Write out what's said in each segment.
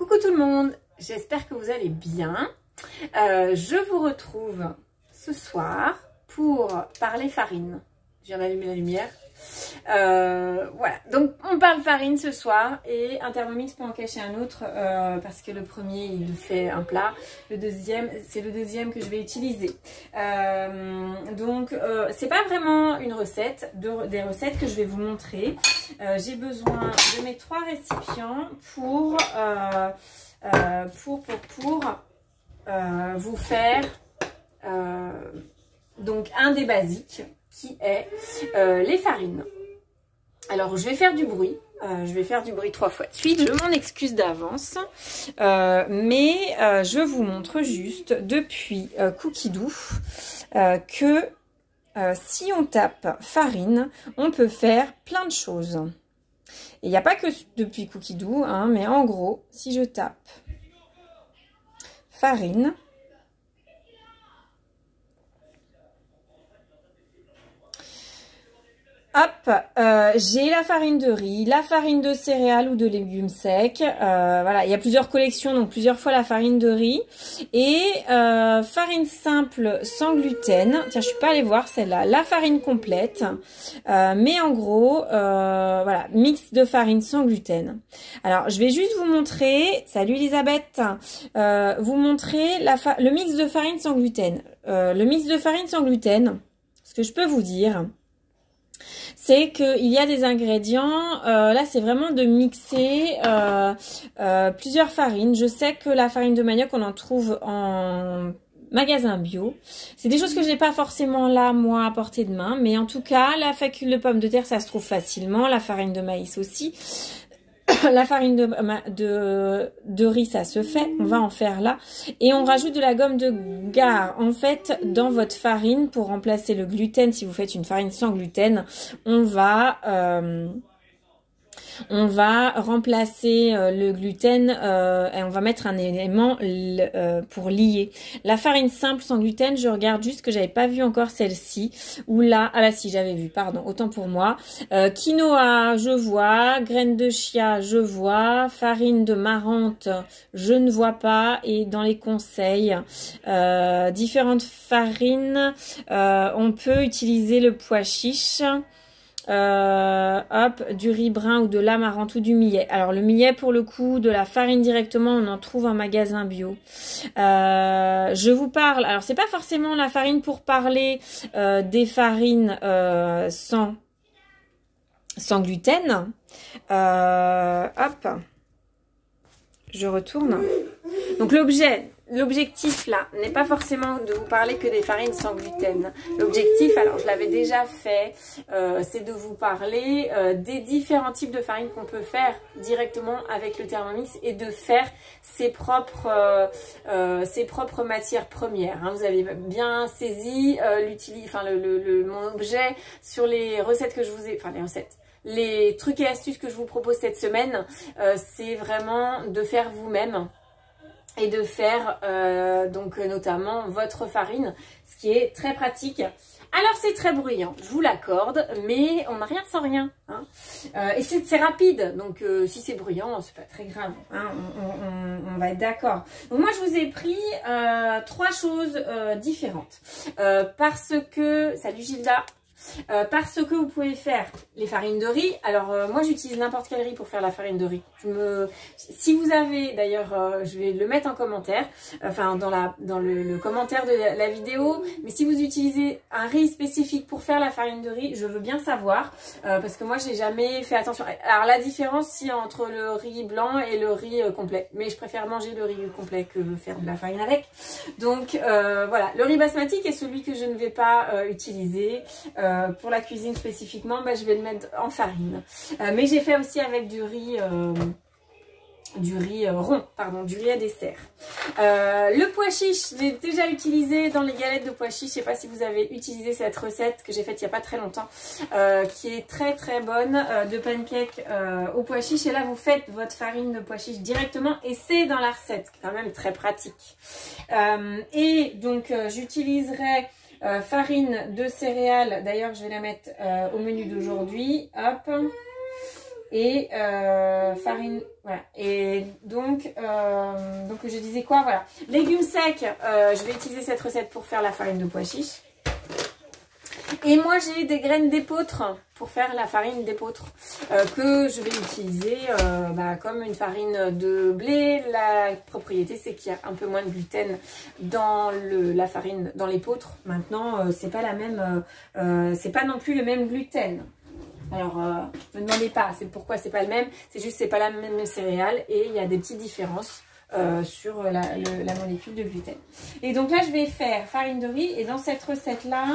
Coucou tout le monde, j'espère que vous allez bien. Je vous retrouve ce soir pour parler farine. Je viens d'allumer la lumière. Voilà, donc on parle farine ce soir et un Thermomix pour en cacher un autre parce que le premier il fait un plat, le deuxième c'est le deuxième que je vais utiliser. Donc c'est pas vraiment une recette, des recettes que je vais vous montrer. J'ai besoin de mes 3 récipients pour vous faire donc un des basiques qui est les farines. Alors je vais faire du bruit, 3 fois de suite, je m'en excuse d'avance, mais je vous montre juste depuis Cookidoo que si on tape farine, on peut faire plein de choses. Il n'y a pas que depuis Cookidoo, hein, mais en gros, si je tape farine, hop, j'ai la farine de riz, la farine de céréales ou de légumes secs. Voilà, il y a plusieurs collections, donc plusieurs fois la farine de riz. Et farine simple sans gluten. Tiens, je suis pas allée voir celle-là. La farine complète. Mais en gros, voilà, mix de farine sans gluten. Alors, je vais juste vous montrer, salut Elisabeth, vous montrer le mix de farine sans gluten. Le mix de farine sans gluten, ce que je peux vous dire, c'est qu'il y a des ingrédients, là c'est vraiment de mixer plusieurs farines. Je sais que la farine de manioc on en trouve en magasin bio. C'est des choses que je n'ai pas forcément là moi à portée de main, mais en tout cas la fécule de pommes de terre ça se trouve facilement, la farine de maïs aussi. La farine de riz, ça se fait. On va en faire là. Et on rajoute de la gomme de gare. En fait, dans votre farine, pour remplacer le gluten, si vous faites une farine sans gluten, on va remplacer le gluten et on va mettre un élément pour lier. La farine simple sans gluten, je regarde juste que j'avais pas vu encore celle-ci. Ou là, ah là si j'avais vu, pardon, autant pour moi. Quinoa, je vois. Graines de chia, je vois. Farine de marrante, je ne vois pas. Et dans les conseils, différentes farines, on peut utiliser le pois chiche. Hop, du riz brun ou de l'amarante ou du millet. Alors le millet pour le coup, de la farine directement, on en trouve en magasin bio. Je vous parle, alors c'est pas forcément la farine pour parler des farines sans gluten. Hop, je retourne. Donc l'objectif là n'est pas forcément de vous parler que des farines sans gluten. L'objectif, alors je l'avais déjà fait, c'est de vous parler des différents types de farines qu'on peut faire directement avec le Thermomix et de faire ses propres matières premières. Hein. Vous avez bien saisi mon objet sur les recettes que je vous ai, enfin les recettes. Les trucs et astuces que je vous propose cette semaine, c'est vraiment de faire vous-même et de faire donc notamment votre farine, ce qui est très pratique. Alors c'est très bruyant, je vous l'accorde, mais on n'a rien sans rien. Hein. Et c'est rapide, donc si c'est bruyant, c'est pas très grave. Hein. On va être d'accord. Donc moi je vous ai pris 3 choses différentes. Parce que, salut Gilda. Parce que vous pouvez faire les farines de riz. Alors moi j'utilise n'importe quel riz pour faire la farine de riz. Si vous avez, d'ailleurs je vais le mettre en commentaire, enfin dans le commentaire de la vidéo, mais si vous utilisez un riz spécifique pour faire la farine de riz, je veux bien savoir, parce que moi j'ai jamais fait attention. Alors la différence si entre le riz blanc et le riz complet, mais je préfère manger le riz complet que faire de la farine avec. Donc voilà, le riz basmati est celui que je ne vais pas utiliser. Pour la cuisine spécifiquement, bah, je vais le mettre en farine. Mais j'ai fait aussi avec du riz rond, pardon, du riz à dessert. Le pois chiche, je l'ai déjà utilisé dans les galettes de pois chiche. Je ne sais pas si vous avez utilisé cette recette que j'ai faite il n'y a pas très longtemps, qui est très très bonne, de pancake au pois chiche. Et là, vous faites votre farine de pois chiche directement et c'est dans la recette, quand même très pratique. Et donc, j'utiliserai farine de céréales, d'ailleurs je vais la mettre au menu d'aujourd'hui, hop, et farine, voilà. Et donc je disais quoi, voilà. Légumes secs, je vais utiliser cette recette pour faire la farine de pois chiches. Et moi j'ai des graines d'épeautre pour faire la farine d'épeautre que je vais utiliser comme une farine de blé. La propriété c'est qu'il y a un peu moins de gluten dans la farine, dans l'épeautre. Maintenant c'est pas la même, c'est pas non plus le même gluten. Alors ne me demandez pas c'est pourquoi c'est pas le même, c'est juste c'est pas la même céréale et il y a des petites différences sur la molécule de gluten. Et donc là je vais faire farine de riz et dans cette recette là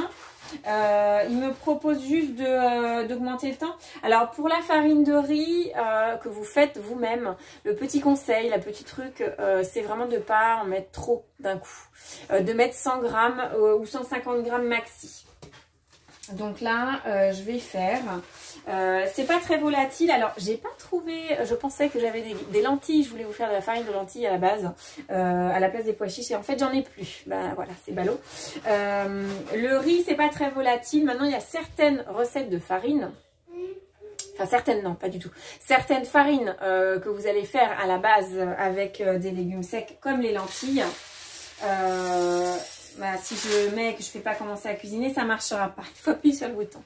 il me propose juste d'augmenter le temps. Alors pour la farine de riz que vous faites vous-même, le petit conseil, la petite truc, c'est vraiment de ne pas en mettre trop d'un coup. De mettre 100 grammes ou 150 grammes maxi. Donc là, je vais faire... c'est pas très volatile. Alors, j'ai pas trouvé... Je pensais que j'avais des lentilles. Je voulais vous faire de la farine de lentilles à la base, à la place des pois chiches. Et en fait, j'en ai plus. Ben voilà, c'est ballot. Le riz, c'est pas très volatile. Maintenant, il y a certaines recettes de farine. Enfin, certaines, non, pas du tout. Certaines farines que vous allez faire à la base avec des légumes secs, comme les lentilles. Si je mets que je ne fais pas commencer à cuisiner, ça ne marchera pas. Il faut appuyer sur le bouton.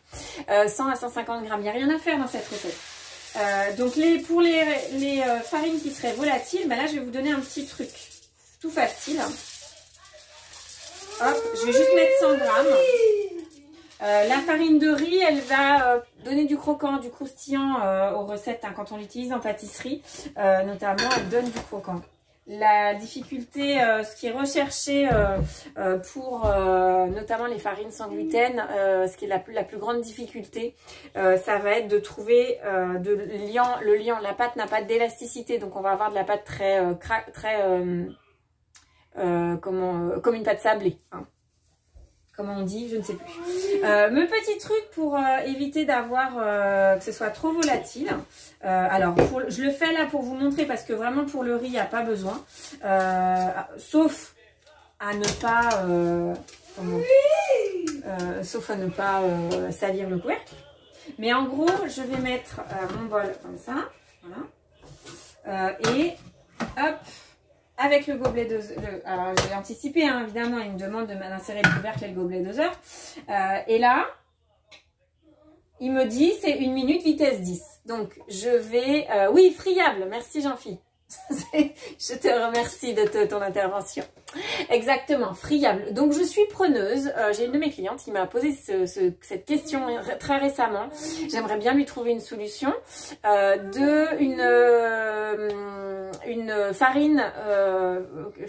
100 à 150 grammes, il n'y a rien à faire dans cette recette. Donc pour les farines qui seraient volatiles, là je vais vous donner un petit truc tout facile. Hop, je vais juste mettre 100 grammes. La farine de riz, elle va donner du croquant, du croustillant aux recettes quand on l'utilise en pâtisserie. Notamment, elle donne du croquant. La difficulté, ce qui est recherché pour notamment les farines sans gluten, ce qui est la plus grande difficulté, ça va être de trouver le liant. La pâte n'a pas d'élasticité, donc on va avoir de la pâte comme une pâte sablée. Hein. Comment on dit, je ne sais plus. Mon petit truc pour éviter d'avoir que ce soit trop volatile. Alors, je le fais là pour vous montrer parce que vraiment pour le riz, il n'y a pas besoin. Sauf à ne pas, salir le couvercle. Mais en gros, je vais mettre mon bol comme ça. Voilà. Et hop. Avec le gobelet doseur, alors j'ai anticipé, hein, évidemment, il me demande d'insérer le couvercle et le gobelet doseur. Et là, il me dit c'est 1 minute vitesse 10. Donc je vais... oui, friable, merci Jean-Philippe. Je te remercie de ton intervention. Exactement, friable. Donc je suis preneuse. J'ai une de mes clientes qui m'a posé cette question très récemment. J'aimerais bien lui trouver une solution une farine,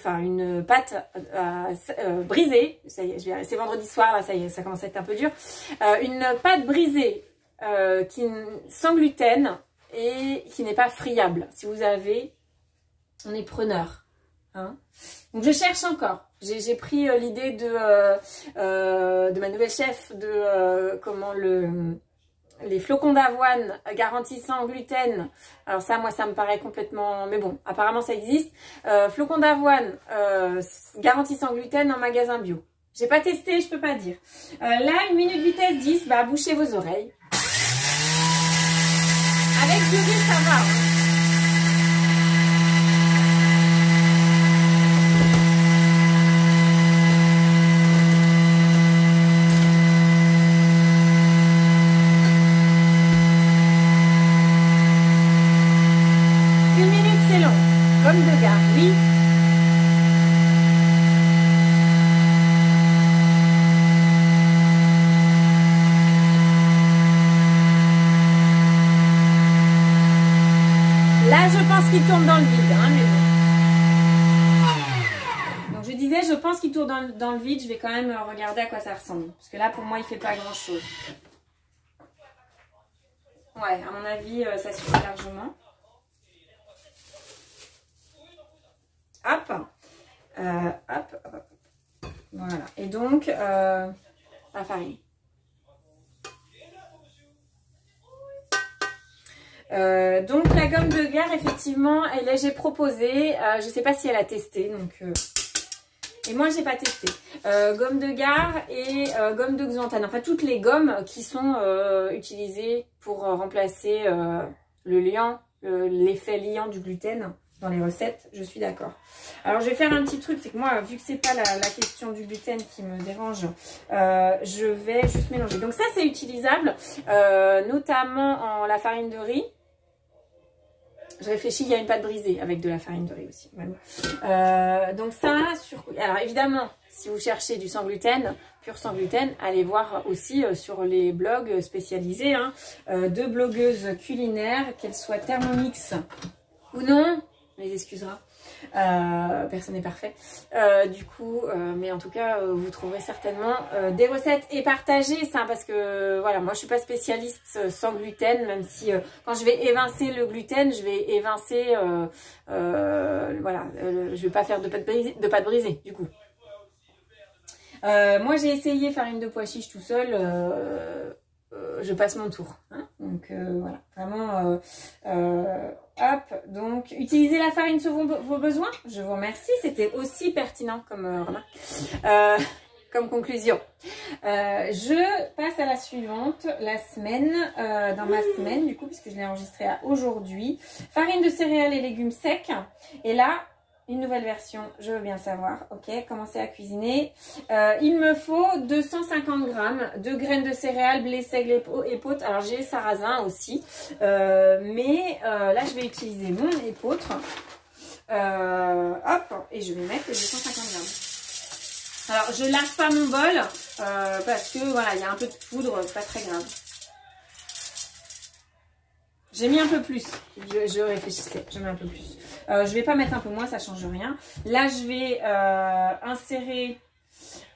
une pâte brisée. Ça y est, c'est vendredi soir, là, ça y est, ça commence à être un peu dur. Une pâte brisée sans gluten et qui n'est pas friable. Si vous avez... On est preneur. Hein. Donc je cherche encore. J'ai pris l'idée de ma nouvelle chef de les flocons d'avoine garantissant gluten. Alors ça, moi, ça me paraît complètement... Mais bon, apparemment, ça existe. Flocons d'avoine garantissant gluten en magasin bio. J'ai pas testé, je peux pas dire. Là, 1 minute vitesse 10, bouchez vos oreilles. Avec du riz, ça va. Hein. Qu'il tourne dans le vide, hein, mais bon. Donc je disais, je pense qu'il tourne dans le vide. Je vais quand même regarder à quoi ça ressemble, parce que là pour moi il fait pas grand chose. Ouais, à mon avis ça suffit largement. Hop, hop. Voilà. Et donc la farine. Donc la gomme de Gare, effectivement, j'ai proposé, je sais pas si elle a testé, donc et moi j'ai pas testé. Gomme de Gare et gomme de Xanthane, enfin toutes les gommes qui sont utilisées pour remplacer le liant, l'effet liant du gluten dans les recettes, je suis d'accord. Alors, je vais faire un petit truc, c'est que moi, vu que c'est pas la question du gluten qui me dérange, je vais juste mélanger. Donc ça, c'est utilisable, notamment en la farine de riz. Je réfléchis, il y a une pâte brisée avec de la farine de riz aussi. Donc ça, alors évidemment, si vous cherchez du sans gluten, pur sans gluten, allez voir aussi sur les blogs spécialisés de blogueuses culinaires, qu'elles soient Thermomix ou non, on les excusera. Personne n'est parfait. Du coup, mais en tout cas, vous trouverez certainement des recettes et partagez ça parce que voilà, moi je suis pas spécialiste sans gluten, même si quand je vais évincer le gluten, je vais évincer, voilà, je vais pas faire de pâte brisée du coup. Moi j'ai essayé farine de pois chiche tout seul. Je passe mon tour. Hein, donc voilà, vraiment, hop, donc utilisez la farine selon vos besoins. Je vous remercie, c'était aussi pertinent comme remarque, comme conclusion. Je passe à la suivante, la semaine, dans ma semaine du coup, puisque je l'ai enregistrée à aujourd'hui. Farine de céréales et légumes secs. Et là, une nouvelle version, je veux bien savoir. Ok, commencez à cuisiner. Il me faut 250 g de graines de céréales, blé, seigle, épeautre. Alors j'ai sarrasin aussi, mais là je vais utiliser mon épeautre. Hop, et je vais mettre les 250 g. Alors je lave pas mon bol parce que voilà, il y a un peu de poudre, pas très grave. J'ai mis un peu plus, je réfléchissais, je mets un peu plus. Je vais pas mettre un peu moins, ça change rien. Là, je vais insérer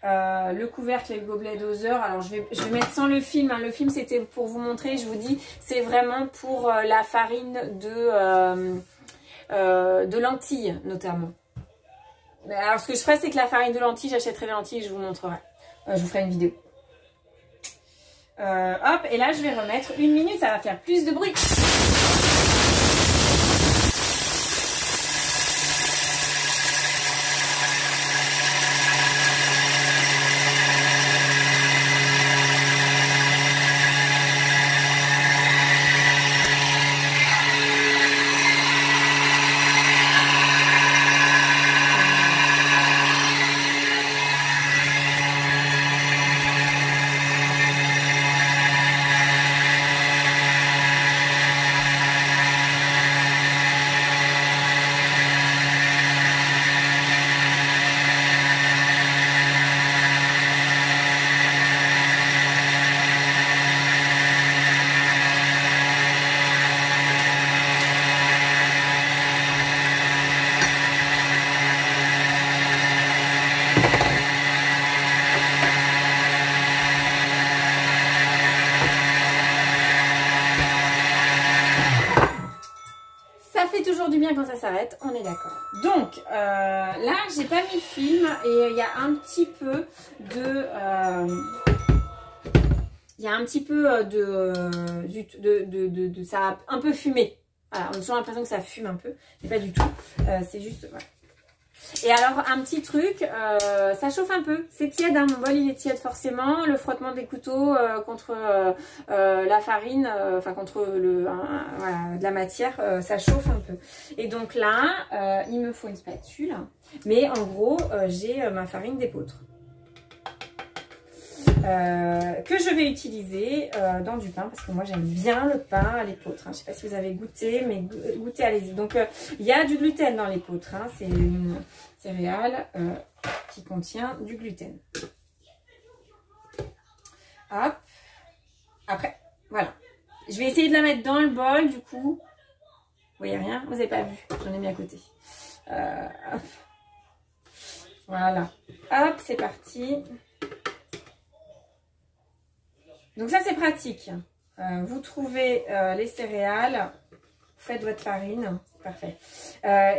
le couvercle et le gobelet doseur. Alors, je vais mettre sans le film. Hein. Le film, c'était pour vous montrer, je vous dis, c'est vraiment pour la farine de lentilles, notamment. Mais alors, ce que je ferai, c'est que la farine de lentilles, j'achèterai les lentilles et je vous montrerai. Je vous ferai une vidéo. Hop, et là je vais remettre 1 minute, ça va faire plus de bruit. Du bien quand ça s'arrête, on est d'accord. Donc là j'ai pas mis le film et il y a un petit peu de ça a un peu fumé. Voilà, on a toujours l'impression que ça fume un peu, mais pas du tout. C'est juste voilà. Et alors un petit truc, ça chauffe un peu, c'est tiède, hein, mon bol il est tiède forcément, le frottement des couteaux contre la farine, enfin contre voilà, de la matière, ça chauffe un peu. Et donc là, il me faut une spatule, mais en gros j'ai ma farine d'épeautre. Que je vais utiliser dans du pain parce que moi j'aime bien le pain à l'épeautre. Hein. Je ne sais pas si vous avez goûté, mais goûtez, allez-y. Donc il y a du gluten dans l'épeautre. Hein. C'est une céréale qui contient du gluten. Hop. Après, voilà. Je vais essayer de la mettre dans le bol du coup. Vous voyez rien? Vous n'avez pas vu? J'en ai mis à côté. Hop. Voilà. Hop, c'est parti. Donc ça c'est pratique, vous trouvez les céréales, vous faites votre farine, c'est parfait.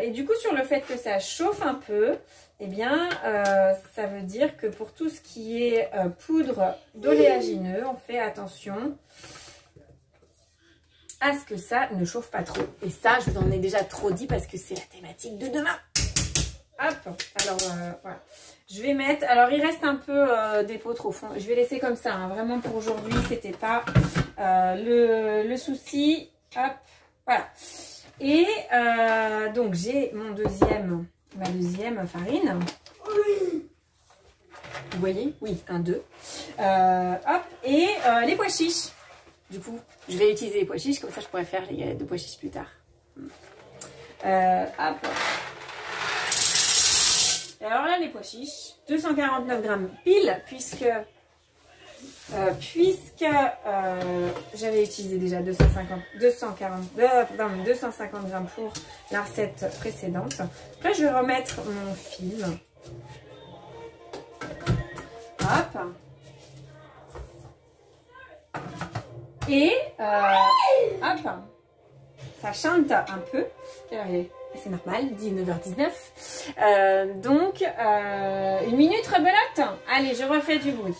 Et du coup sur le fait que ça chauffe un peu, eh bien ça veut dire que pour tout ce qui est poudre d'oléagineux, on fait attention à ce que ça ne chauffe pas trop. Et ça je vous en ai déjà trop dit parce que c'est la thématique de demain. Hop, alors voilà. Je vais mettre, alors il reste un peu d'épeautre au fond. Je vais laisser comme ça, hein. Vraiment pour aujourd'hui, c'était pas le souci. Hop, Voilà. Et donc j'ai ma deuxième farine. Vous voyez? Oui, 1, 2. Hop, et les pois chiches. Du coup, je vais utiliser les pois chiches, comme ça je pourrais faire les galettes de pois chiches plus tard. Hop. Et alors là, les pois chiches, 249 grammes pile, puisque j'avais utilisé déjà 250 grammes pour la recette précédente. Après, je vais remettre mon film. Hop. Et hop, ça chante un peu. C'est normal, 19h19. Donc, 1 minute rebelote. Allez, je refais du bruit.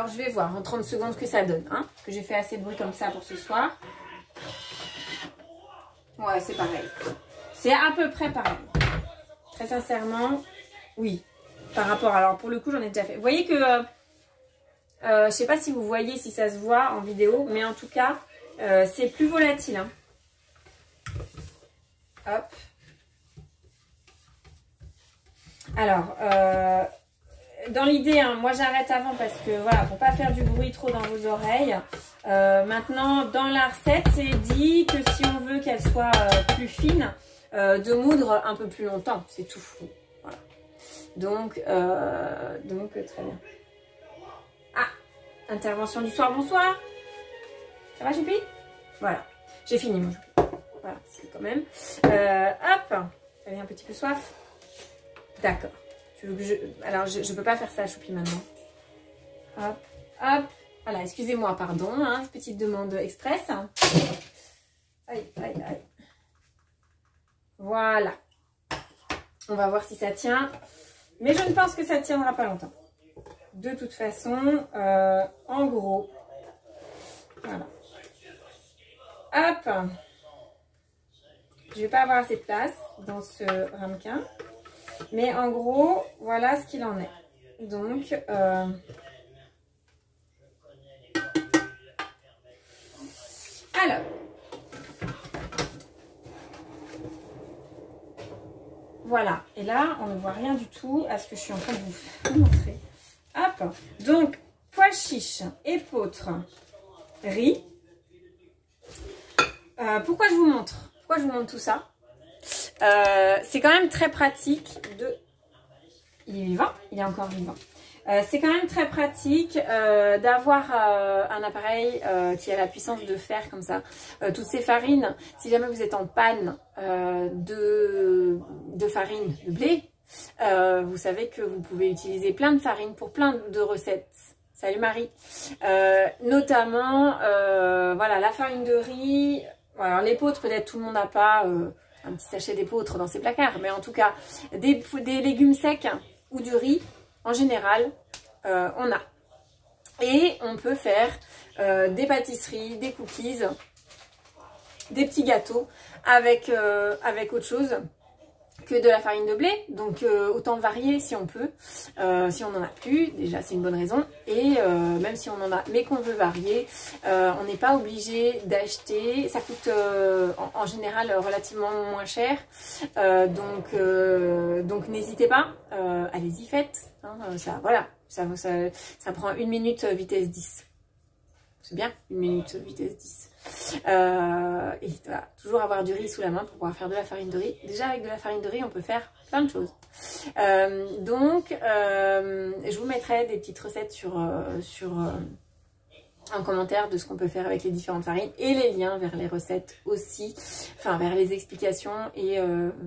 Je vais voir en 30 secondes ce que ça donne. Hein, que j'ai fait assez de bruit comme ça pour ce soir. Ouais, c'est pareil. C'est à peu près pareil. Très sincèrement, oui. Par rapport, alors pour le coup, j'en ai déjà fait. Vous voyez que, je sais pas si vous voyez, si ça se voit en vidéo, mais en tout cas, c'est plus volatile. Hein. Hop. Alors, dans l'idée, hein, moi j'arrête avant parce que voilà, pour pas faire du bruit trop dans vos oreilles. Maintenant, dans la recette, c'est dit que si on veut qu'elle soit plus fine, de moudre un peu plus longtemps, c'est tout. Voilà. Donc très bien. Ah, intervention du soir, bonsoir. Ça va, Choupi? Voilà, j'ai fini mon choupi. Voilà, c'est quand même. Hop, j'avais un petit peu soif. D'accord. Alors, je ne peux pas faire ça, Choupi, maintenant. Hop, hop. Voilà, excusez-moi, pardon. Hein, petite demande express. Aïe, aïe, aïe. Voilà. On va voir si ça tient. Mais je ne pense que ça ne tiendra pas longtemps. De toute façon, en gros. Voilà. Hop. Je ne vais pas avoir assez de place dans ce ramequin. Mais en gros, voilà ce qu'il en est. Donc, alors, voilà. Et là, on ne voit rien du tout à ce que je suis en train de vous montrer. Hop. Donc, pois chiches, épeautres, riz. Pourquoi je vous montre? Pourquoi je vous montre tout ça? C'est quand même très pratique de... Il est vivant, il est encore vivant. C'est quand même très pratique d'avoir un appareil qui a la puissance de faire comme ça toutes ces farines. Si jamais vous êtes en panne de farine de blé, vous savez que vous pouvez utiliser plein de farines pour plein de recettes. Salut Marie. Notamment, voilà, la farine de riz. Alors l'épeautre, peut-être tout le monde n'a pas un petit sachet d'épeautre dans ses placards, mais en tout cas, des légumes secs ou du riz, en général, on a. Et on peut faire des pâtisseries, des cookies, des petits gâteaux avec autre chose que de la farine de blé. Donc autant varier si on peut. Si on n'en a plus, déjà c'est une bonne raison. Et même si on en a, mais qu'on veut varier, on n'est pas obligé d'acheter. Ça coûte en général relativement moins cher. Donc n'hésitez pas. Allez-y, faites. Hein, voilà, ça prend 1 minute vitesse 10. C'est bien, 1 minute vitesse 10. Et voilà, toujours avoir du riz sous la main pour pouvoir faire de la farine de riz. Déjà avec de la farine de riz on peut faire plein de choses. Je vous mettrai des petites recettes sur en commentaire de ce qu'on peut faire avec les différentes farines et les liens vers les recettes aussi, enfin vers les explications et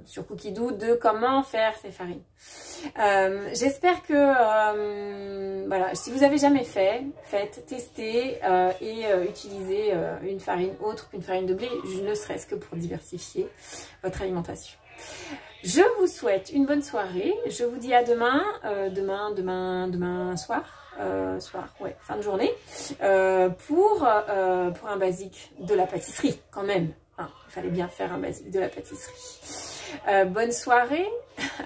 sur Cookie Dough de comment faire ces farines. J'espère que voilà, si vous avez jamais fait, faites, testez et utilisez une farine autre qu'une farine de blé, ne serait-ce que pour diversifier votre alimentation. Je vous souhaite une bonne soirée, je vous dis à demain, demain soir. Ouais, fin de journée, pour un basique de la pâtisserie, quand même. Hein, il fallait bien faire un basique de la pâtisserie. Bonne soirée,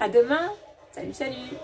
à demain, salut, salut!